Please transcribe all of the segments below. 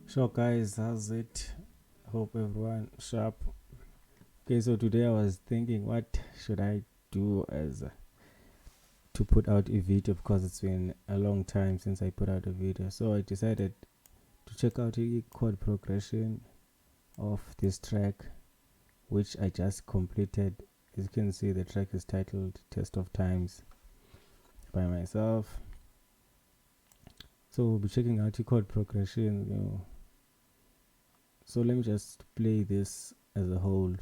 So guys, how's it? Hope everyone sharp. Okay, so today I was thinking, what should I do as to put out a video, because it's been a long time since I put out a video. So I decided to check out the chord progression of this track, which I just completed. As you can see, the track is titled Test of Times by myself. So we'll be checking out the chord progression, So let me just play this as a whole.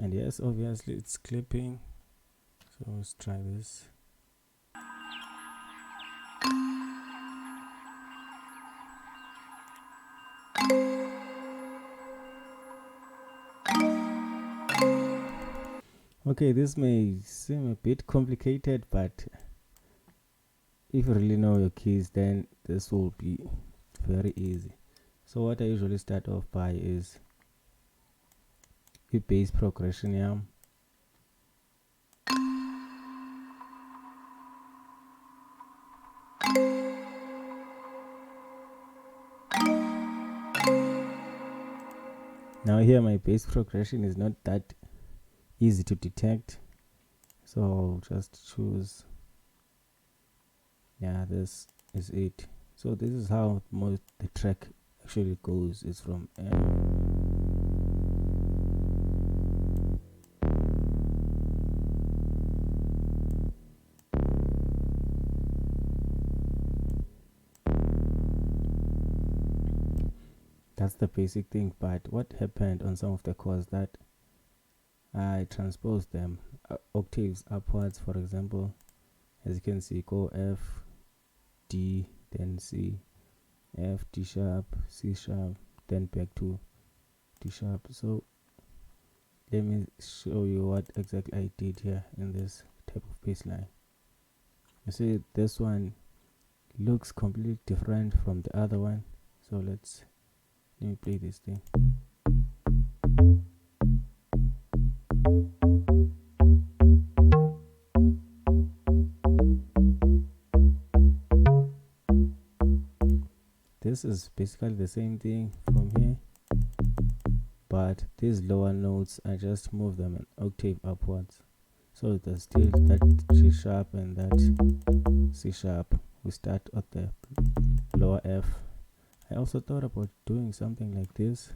And yes, obviously it's clipping, so let's try this. Okay, this may seem a bit complicated, but if you really know your keys, then this will be very easy. So what I usually start off by is a bass progression here. Now here my bass progression is not that easy to detect, so I'll just choose, this is it. So this is how most the track actually goes. It's from that's the basic thing. But what happened on some of the chords that I transposed them octaves upwards. For example, as you can see, go F, D, then C, F, D sharp, C sharp, then back to D sharp. So let me show you what exactly I did here in this type of bass line. You see, this one looks completely different from the other one. So let me play this thing. This is basically the same thing from here, but these lower notes I just move them an octave upwards. So there's still that G sharp and that C sharp. We start at the lower F. I also thought about doing something like this.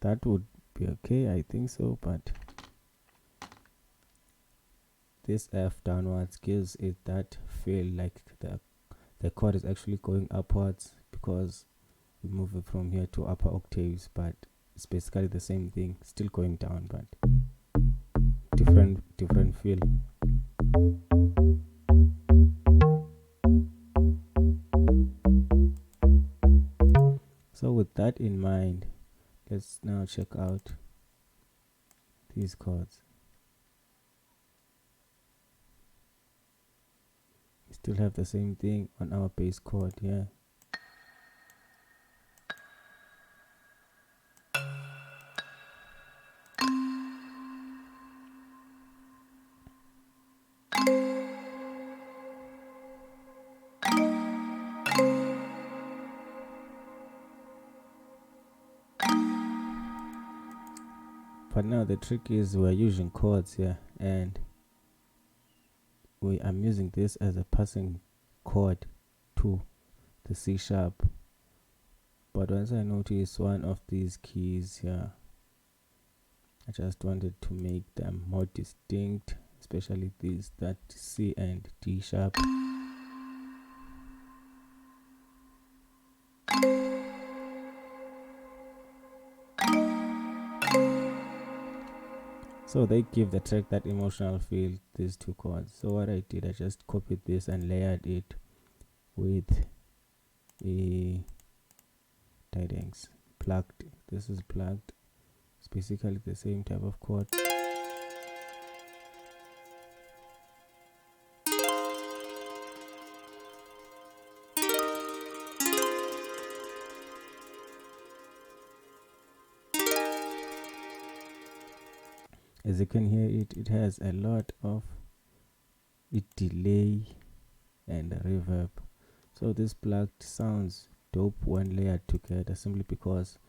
That would be okay, I think so, but this F downwards gives it that feel like the chord is actually going upwards, because we move it from here to upper octaves, but it's basically the same thing, still going down, but different feel. So with that in mind, let's now check out these chords. We still have the same thing on our bass chord here. But now the trick is we're using chords here, and I'm using this as a passing chord to the C sharp. But once I notice one of these keys here, I just wanted to make them more distinct, especially these, that C and D sharp. So they give the track that emotional feel, these two chords. So what I did, I just copied this and layered it with a tidings. Plugged. This is plugged. It's basically the same type of chord. As you can hear it has a lot of delay and reverb. So this plugged sounds dope when layered together, simply because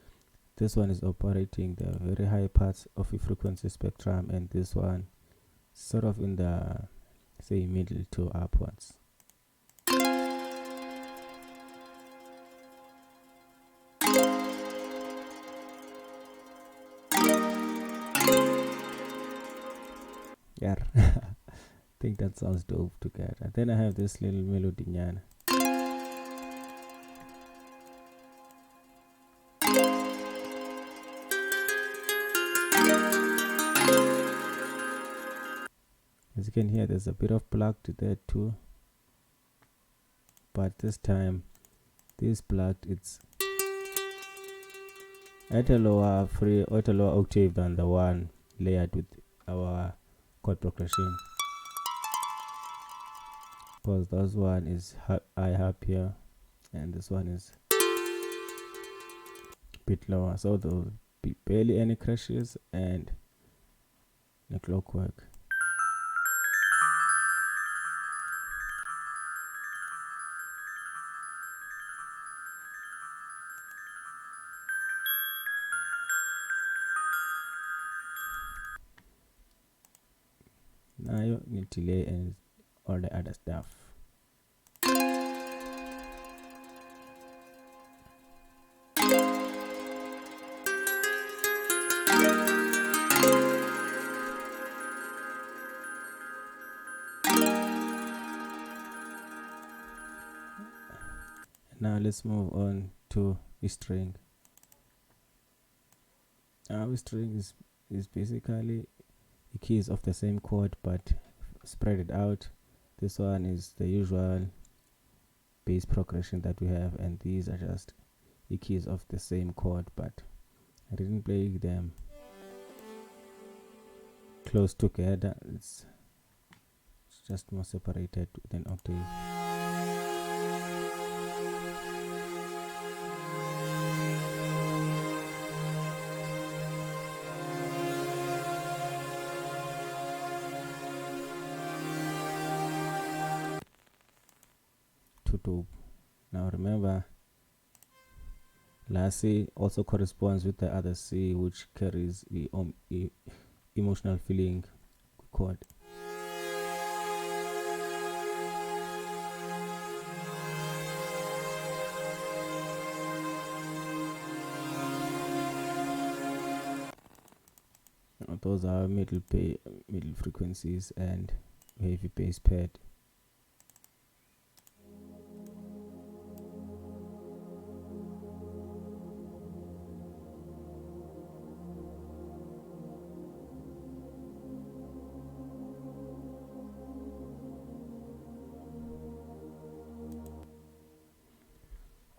this one is operating the very high parts of a frequency spectrum, and this one sort of in the, say, middle to upwards. Yeah. I think that sounds dope together. Then I have this little melody nyana. As you can hear, there's a bit of plugged there too, but this time this plugged, it's at a lower octave than the one layered with our chord progression, because this one is high happier and this one is a bit lower, so there'll be barely any crashes and the clockwork. Now you need delay and all the other stuff. Now let's move on to a string. Our string is basically the keys of the same chord but spread it out. This one is the usual bass progression that we have, and these are just the keys of the same chord, but I didn't play them close together. It's just more separated with an octave. Dope. Now remember, La C also corresponds with the other C, which carries the emotional feeling chord. Now those are middle frequencies and heavy bass pad.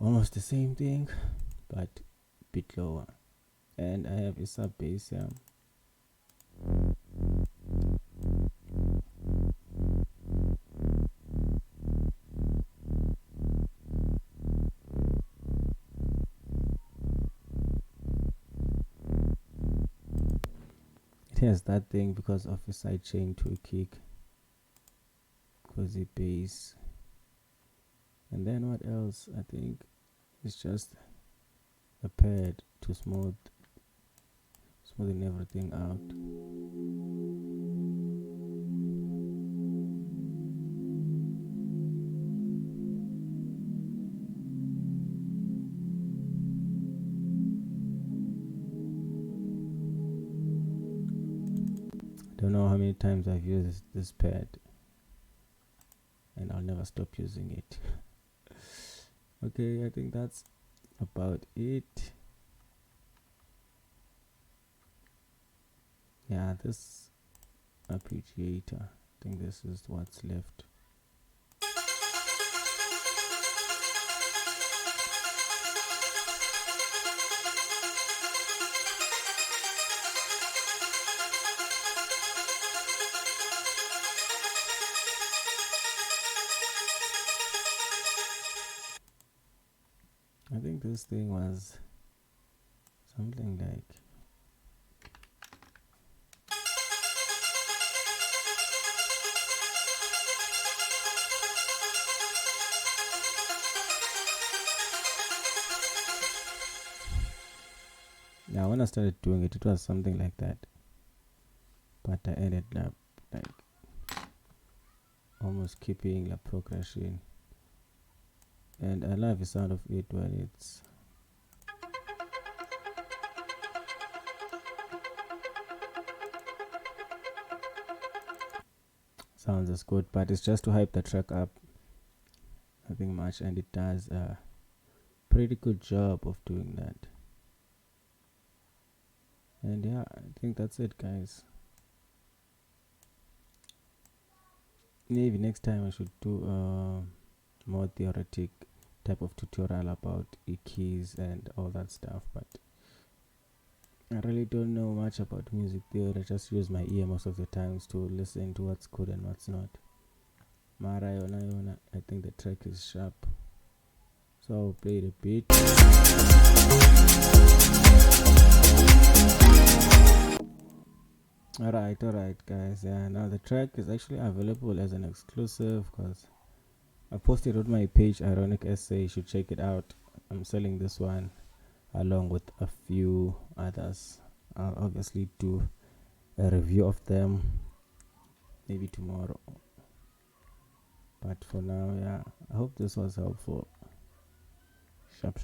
Almost the same thing, but a bit lower. And I have a sub bass here. It has that thing because of a side chain to a kick, cozy bass. And then what else? I think it's just a pad to smoothen everything out. I don't know how many times I've used this pad, and I'll never stop using it. Okay, I think that's about it. Yeah, this arpeggiator, I think this is what's left. I think this thing was something like yeah, when I started doing it, it was something like that, but I ended up like almost keeping the progression, and I love the sound of it when it's sounds as good, but it's just to hype the track up, nothing much, and it does a pretty good job of doing that. And yeah, I think that's it, guys. Maybe next time I should do a more theoretic type of tutorial about keys and all that stuff, but I really don't know much about music theory. I just use my ear most of the times to listen to what's good and what's not. Mara yona, I think the track is sharp, so I'll play it a bit. Alright, guys. Yeah, now the track is actually available as an exclusive because I posted on my page, Ironic Essay. You should check it out. I'm selling this one along with a few others. I'll obviously do a review of them maybe tomorrow. But for now, yeah, I hope this was helpful. Sharp.